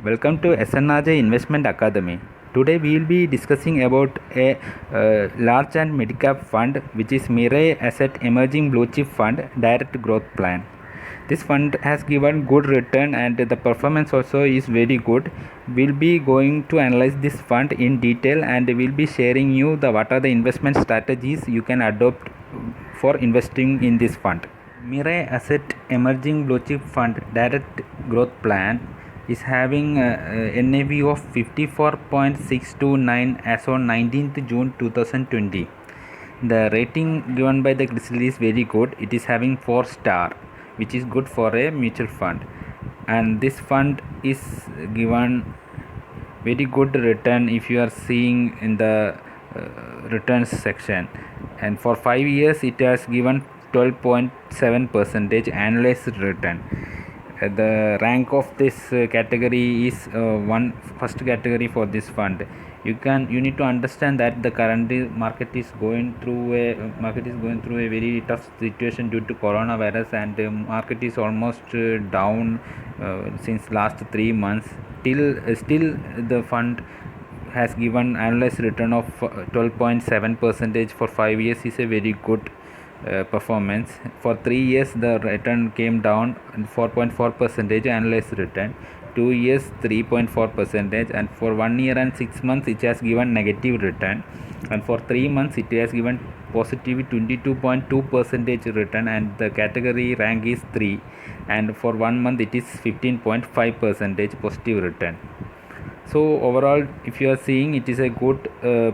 Welcome to SNRJ Investment Academy. Today we will be discussing about a large and mid-cap fund, which is Mirai Asset Emerging Blue Chip Fund Direct Growth Plan. This fund has given good return and the performance also is very good. We'll be going to analyze this fund in detail and we'll be sharing you what are the investment strategies you can adopt for investing in this fund. Mirai Asset Emerging Blue Chip Fund Direct Growth Plan is having a NAV of 54.629 as on 19th June 2020. The rating given by the CRISIL is very good. It is having 4 star, which is good for a mutual fund, and this fund is given very good return if you are seeing in the returns section, and for 5 years it has given 12.7% annualized return. The rank of this category is first category for this fund. You need to understand that the current market is going through a very tough situation due to coronavirus, and the market is almost down since last 3 months. Still the fund has given annualized return of 12.7% for 5 years is a very good performance. For 3 years the return came down 4.4% annualized return, 2 years 3.4%, and for 1 year and 6 months it has given negative return, and for 3 months it has given positive 22.2% return, and the category rank is 3, and for 1 month it is 15.5% positive return. So overall, if you are seeing, it is a good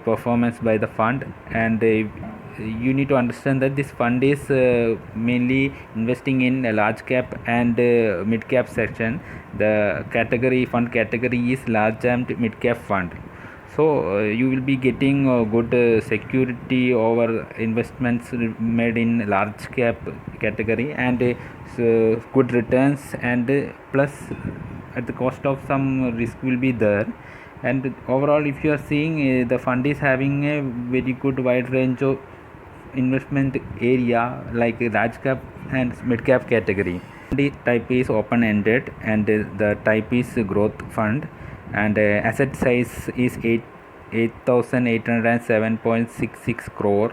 performance by the fund, and you need to understand that this fund is mainly investing in a large cap and mid cap section. The fund category is large and mid cap fund. So you will be getting good security over investments made in large cap category, and good returns, and plus at the cost of some risk will be there. And overall, if you are seeing, the fund is having a very good wide range of investment area like large cap and mid cap category. The type is open ended, and the type is growth fund, and asset size is 8,807.66 crore,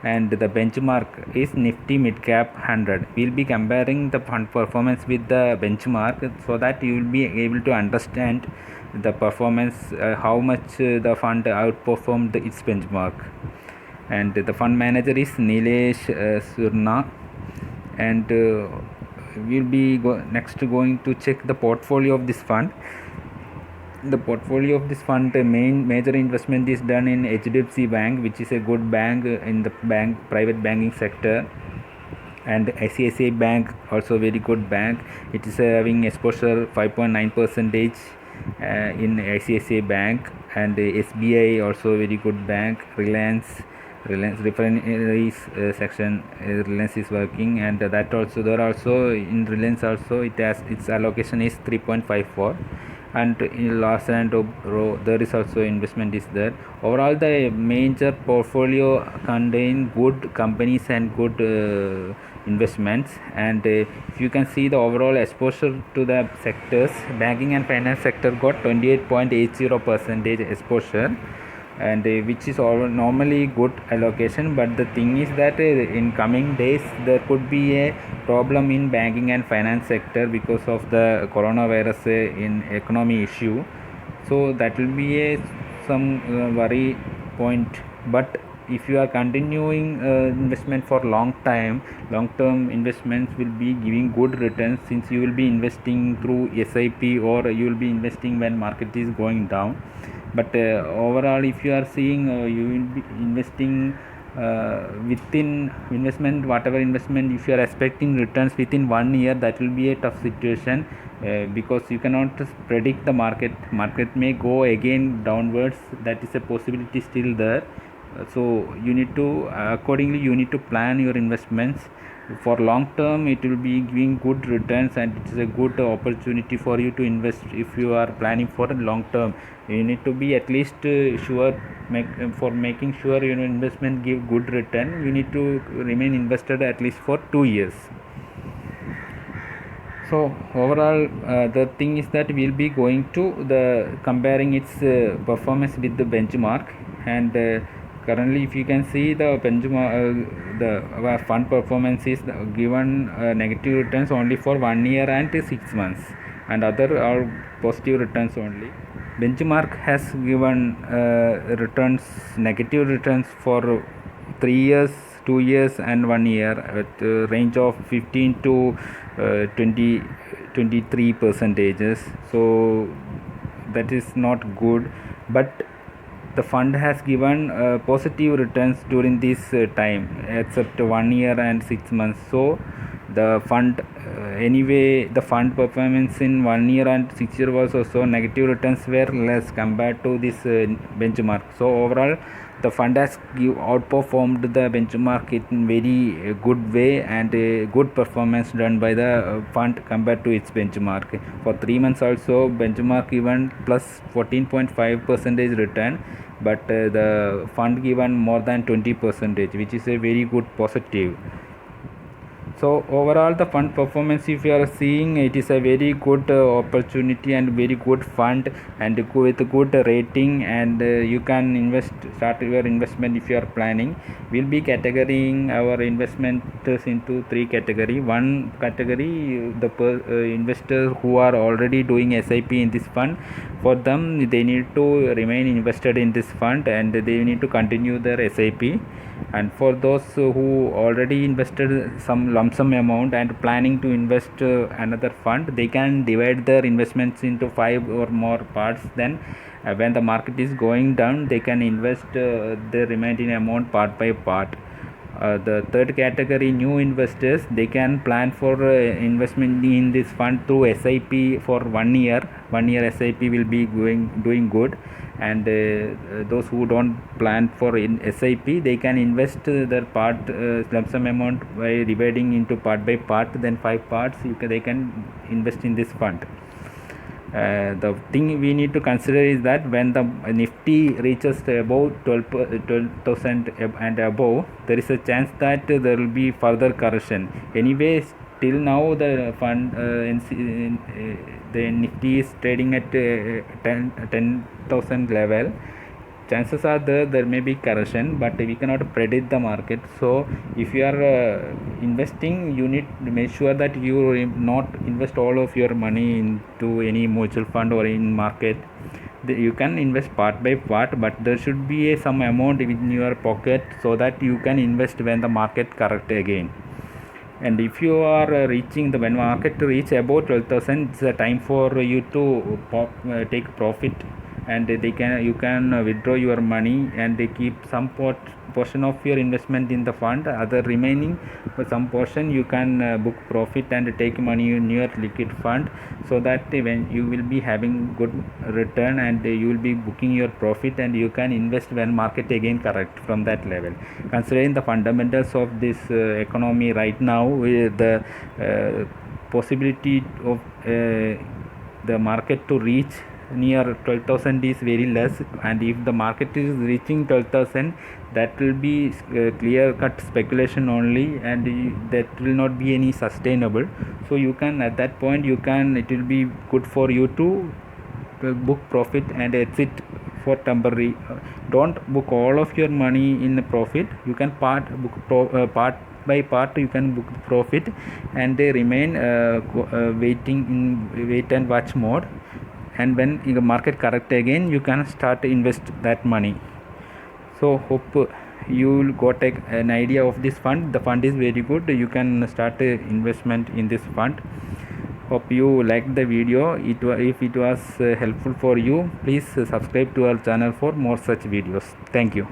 and the benchmark is Nifty Mid Cap 100. We'll be comparing the fund performance with the benchmark so that you will be able to understand the performance, how much the fund outperformed its benchmark. And the fund manager is Nilesh Surna, and we'll be next going to check the portfolio of this fund. The portfolio of this fund, major investment is done in HDFC Bank, which is a good bank in the private banking sector, and ICICI Bank, also very good bank. It is having exposure 5.9% in ICICI Bank, and SBI, also very good bank. Reliance refineries section, Reliance is working, and that also there also in Reliance also it has its allocation is 3.54, and in Larsen & Toubro there is also investment is there. Overall, the major portfolio contain good companies and good investments, and if you can see the overall exposure to the sectors, banking and finance sector got 28.80% exposure, and which is normally good allocation. But the thing is that in coming days there could be a problem in banking and finance sector because of the coronavirus in economy issue, so that will be some worry point. But if you are continuing investment for long term investments will be giving good returns, since you will be investing through SIP, or you will be investing when market is going down. But overall, if you are seeing, you will be investing within investment, whatever investment, if you are expecting returns within 1 year, that will be a tough situation, because you cannot predict the market may go again downwards. That is a possibility still there. So you need to accordingly you need to plan your investments. For long term it will be giving good returns, and it is a good opportunity for you to invest. If you are planning for a long term, you need to be at least sure, making sure your investment give good return, you need to remain invested at least for 2 years. So overall the thing is that we'll be going to the comparing its performance with the benchmark, and currently if you can see the benchmark, the fund performance is given negative returns only for 1 year and 6 months, and other are positive returns only. Benchmark has given returns, negative returns for 3 years, 2 years and 1 year at range of 15 to 23 percentages. So that is not good, but the fund has given positive returns during this time except 1 year and 6 months. So the fund anyway the fund performance in 1 year and 6 year was also negative returns were less compared to this benchmark. So overall the fund has outperformed the benchmark in very good way, and good performance done by the fund compared to its benchmark. For 3 months also benchmark given plus 14.5 percentage return, but the fund given more than 20 percentage, which is a very good positive. So overall the fund performance, if you are seeing, it is a very good opportunity and very good fund, and with good rating, and you can start your investment if you are planning. We'll be categorizing our investments into 3 category. One category, the investors who are already doing SIP in this fund, for them they need to remain invested in this fund and they need to continue their SIP. And for those who already invested some lump sum amount and planning to invest another fund, they can divide their investments into 5 or more parts. Then when the market is going down, they can invest the remaining amount part by part. The third category, new investors, they can plan for investment in this fund through SIP for 1 year. 1 year SIP will be doing good, and those who don't plan for SIP, they can invest their part lump sum amount by dividing into part by part, then 5 parts they can invest in this fund. The thing we need to consider is that when the Nifty reaches above 12,000 and above, there is a chance that there will be further correction. Anyway, till now the fund the Nifty is trading at 10,000 level. Chances are there may be correction, but we cannot predict the market. So if you are investing, you need to make sure that you not invest all of your money into any mutual fund or in market. You can invest part by part, but there should be some amount in your pocket so that you can invest when the market correct again. And if you are reaching the when market reach about 12,000, it's a time for you to take profit, and you can withdraw your money and keep some portion of your investment in the fund. Other remaining some portion you can book profit and take money in your liquid fund, so that when you will be having good return and you will be booking your profit, and you can invest when market again correct from that level. Considering the fundamentals of this economy right now, with the possibility of the market to reach near 12,000 is very less, and if the market is reaching 12,000, that will be clear cut speculation only, and that will not be any sustainable. So you can, at that point, it will be good for you to book profit and exit for temporary. Don't book all of your money in the profit. You can part by part you can book profit, and they remain waiting in wait and watch mode, and when the market correct again, you can start invest that money. So hope you got an idea of this fund. The fund is very good. You can start investment in this fund. Hope you liked the video. If it was helpful for you, please subscribe to our channel for more such videos. Thank you.